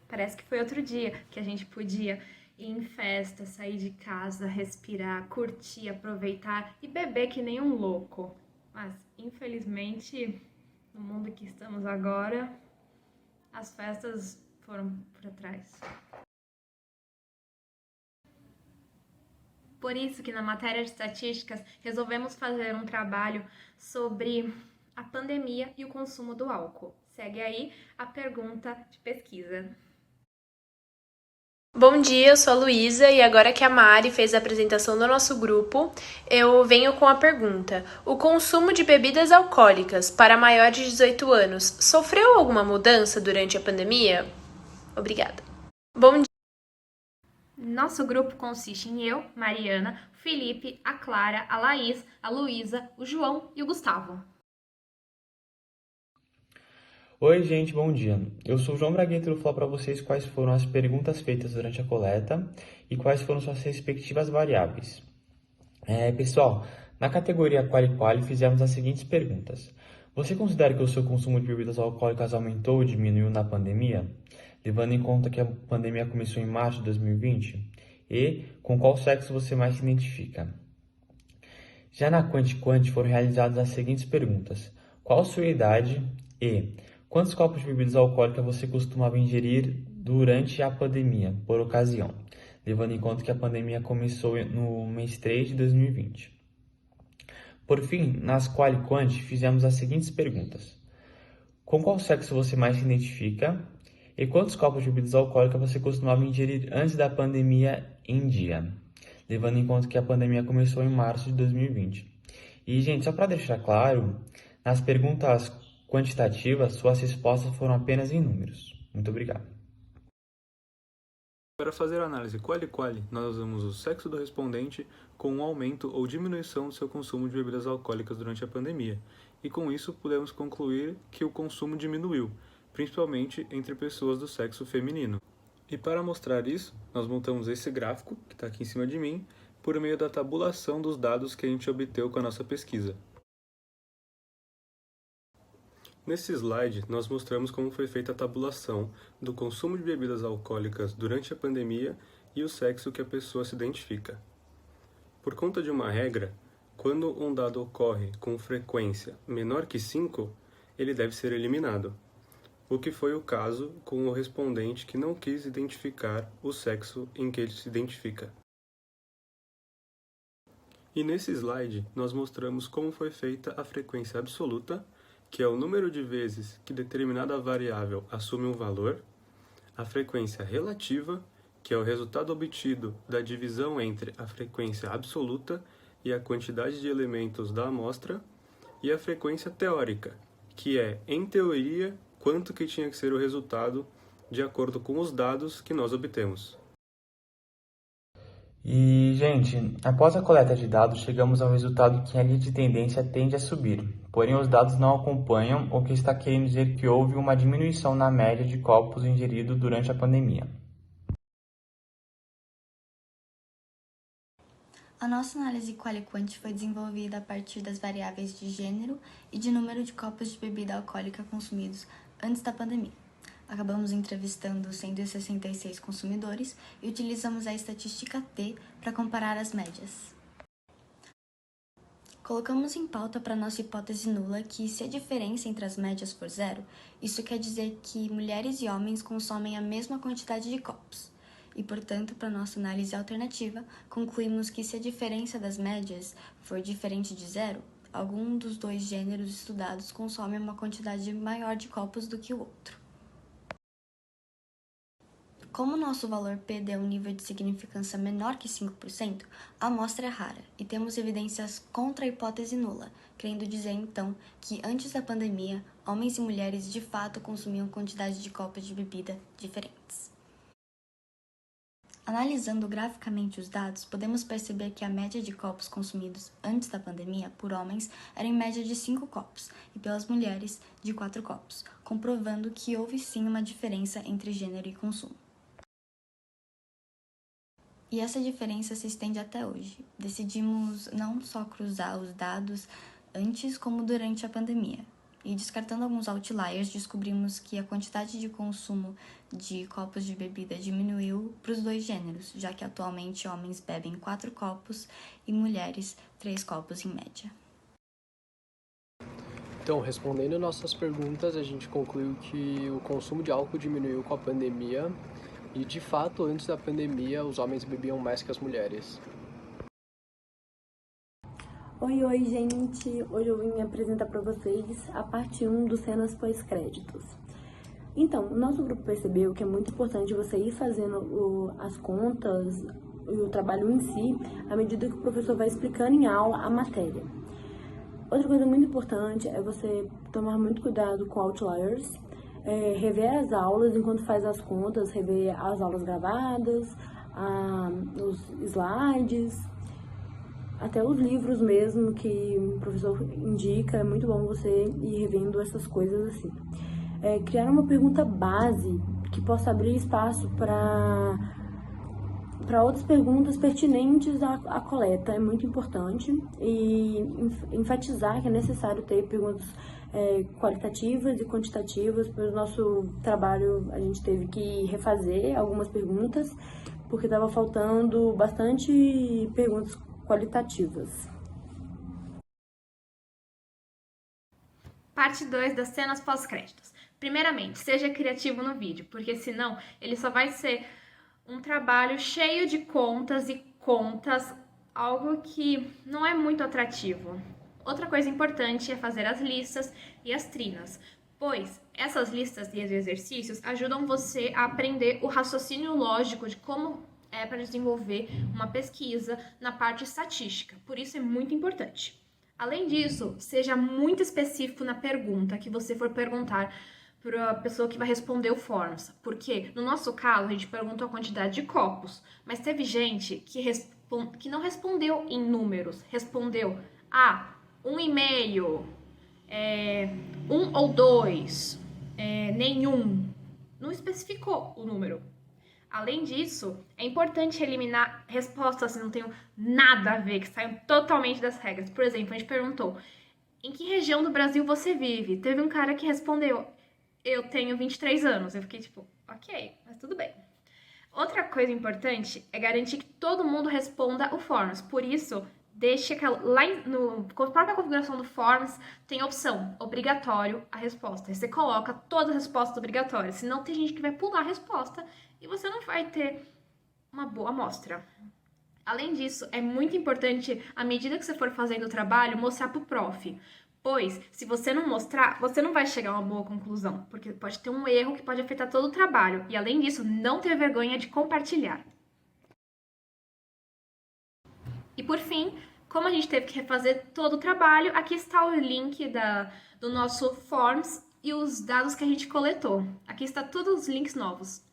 Parece que foi outro dia que a gente podia ir em festa, sair de casa, respirar, curtir, aproveitar e beber que nem um louco. Mas, infelizmente, no mundo que estamos agora, as festas foram para trás. Por isso que na matéria de estatísticas resolvemos fazer um trabalho sobre a pandemia e o consumo do álcool. Segue aí a pergunta de pesquisa. Bom dia, eu sou a Luísa e agora que a Mari fez a apresentação do nosso grupo, eu venho com a pergunta: o consumo de bebidas alcoólicas para maiores de 18 anos sofreu alguma mudança durante a pandemia? Obrigada. Bom dia. Nosso grupo consiste em eu, Mariana, o Felipe, a Clara, a Laís, a Luísa, o João e o Gustavo. Oi, gente, bom dia. Eu sou o João Bragueta e vou falar para vocês quais foram as perguntas feitas durante a coleta e quais foram suas respectivas variáveis. Pessoal, na categoria Quali fizemos as seguintes perguntas. Você considera que o seu consumo de bebidas alcoólicas aumentou ou diminuiu na pandemia, levando em conta que a pandemia começou em março de 2020? E com qual sexo você mais se identifica? Já na Quanti foram realizadas as seguintes perguntas. Qual sua idade e quantos copos de bebidas alcoólicas você costumava ingerir durante a pandemia, por ocasião, levando em conta que a pandemia começou no mês 3 de 2020. Por fim, nas Quali fizemos as seguintes perguntas. Com qual sexo você mais se identifica? E quantos copos de bebidas alcoólicas você costumava ingerir antes da pandemia em dia? Levando em conta que a pandemia começou em março de 2020. E, gente, só para deixar claro, nas perguntas quantitativas, suas respostas foram apenas em números. Muito obrigado. Para fazer a análise quali-quali, nós usamos o sexo do respondente com um aumento ou diminuição do seu consumo de bebidas alcoólicas durante a pandemia, e com isso podemos concluir que o consumo diminuiu, principalmente entre pessoas do sexo feminino. E para mostrar isso, nós montamos esse gráfico, que está aqui em cima de mim, por meio da tabulação dos dados que a gente obteve com a nossa pesquisa. Nesse slide, nós mostramos como foi feita a tabulação do consumo de bebidas alcoólicas durante a pandemia e o sexo que a pessoa se identifica. Por conta de uma regra, quando um dado ocorre com frequência menor que 5, ele deve ser eliminado, o que foi o caso com o respondente que não quis identificar o sexo em que ele se identifica. E nesse slide, nós mostramos como foi feita a frequência absoluta, que é o número de vezes que determinada variável assume um valor, a frequência relativa, que é o resultado obtido da divisão entre a frequência absoluta e a quantidade de elementos da amostra, e a frequência teórica, que é, em teoria, quanto que tinha que ser o resultado de acordo com os dados que nós obtemos. E, gente, após a coleta de dados, chegamos ao resultado que a linha de tendência tende a subir. Porém, os dados não acompanham, o que está querendo dizer que houve uma diminuição na média de copos ingeridos durante a pandemia. A nossa análise quali-quant foi desenvolvida a partir das variáveis de gênero e de número de copos de bebida alcoólica consumidos antes da pandemia. Acabamos entrevistando 166 consumidores e utilizamos a estatística T para comparar as médias. Colocamos em pauta para nossa hipótese nula que, se a diferença entre as médias for zero, isso quer dizer que mulheres e homens consomem a mesma quantidade de copos. E, portanto, para nossa análise alternativa, concluímos que, se a diferença das médias for diferente de zero, algum dos dois gêneros estudados consome uma quantidade maior de copos do que o outro. Como o nosso valor P deu um nível de significância menor que 5%, a amostra é rara e temos evidências contra a hipótese nula, querendo dizer, então, que antes da pandemia, homens e mulheres de fato consumiam quantidade de copos de bebida diferentes. Analisando graficamente os dados, podemos perceber que a média de copos consumidos antes da pandemia por homens era em média de 5 copos e pelas mulheres de 4 copos, comprovando que houve sim uma diferença entre gênero e consumo. E essa diferença se estende até hoje. Decidimos não só cruzar os dados antes como durante a pandemia. E descartando alguns outliers, descobrimos que a quantidade de consumo de copos de bebida diminuiu para os dois gêneros, já que atualmente homens bebem 4 copos e mulheres 3 copos em média. Então, respondendo nossas perguntas, a gente concluiu que o consumo de álcool diminuiu com a pandemia e, de fato, antes da pandemia, os homens bebiam mais que as mulheres. Oi, gente! Hoje eu vim apresentar para vocês a parte 1 dos cenas pós-créditos. Então, o nosso grupo percebeu que é muito importante você ir fazendo as contas e o trabalho em si à medida que o professor vai explicando em aula a matéria. Outra coisa muito importante é você tomar muito cuidado com outliers, rever as aulas enquanto faz as contas, rever as aulas gravadas, os slides, até os livros mesmo que o professor indica. É muito bom você ir revendo essas coisas assim. Criar uma pergunta base que possa abrir espaço para outras perguntas pertinentes à coleta é muito importante, e enfatizar que é necessário ter perguntas qualitativas e quantitativas. Para o nosso trabalho a gente teve que refazer algumas perguntas porque estava faltando bastante perguntas qualitativas. Parte 2 das cenas pós-créditos. Primeiramente, seja criativo no vídeo, porque senão ele só vai ser um trabalho cheio de contas e contas, algo que não é muito atrativo. Outra coisa importante é fazer as listas e as trinas, pois essas listas e exercícios ajudam você a aprender o raciocínio lógico de como é para desenvolver uma pesquisa na parte estatística. Por isso é muito importante. Além disso, seja muito específico na pergunta que você for perguntar para a pessoa que vai responder o Forms, porque no nosso caso a gente perguntou a quantidade de copos, mas teve gente que não respondeu em números, respondeu 1,5, 1 ou 2, nenhum, não especificou o número. Além disso, é importante eliminar respostas que não tenham nada a ver, que saiam totalmente das regras. Por exemplo, a gente perguntou: em que região do Brasil você vive? Teve um cara que respondeu: eu tenho 23 anos. Eu fiquei tipo, ok, mas tudo bem. Outra coisa importante é garantir que todo mundo responda o Forms. Por isso, deixe lá na própria configuração do Forms tem a opção obrigatório a resposta. Você coloca todas as respostas obrigatórias, senão tem gente que vai pular a resposta e você não vai ter uma boa amostra. Além disso, é muito importante, à medida que você for fazendo o trabalho, mostrar pro prof. Pois, se você não mostrar, você não vai chegar a uma boa conclusão, porque pode ter um erro que pode afetar todo o trabalho. E, além disso, não ter vergonha de compartilhar. E, por fim, como a gente teve que refazer todo o trabalho, aqui está o link do nosso Forms e os dados que a gente coletou. Aqui está todos os links novos.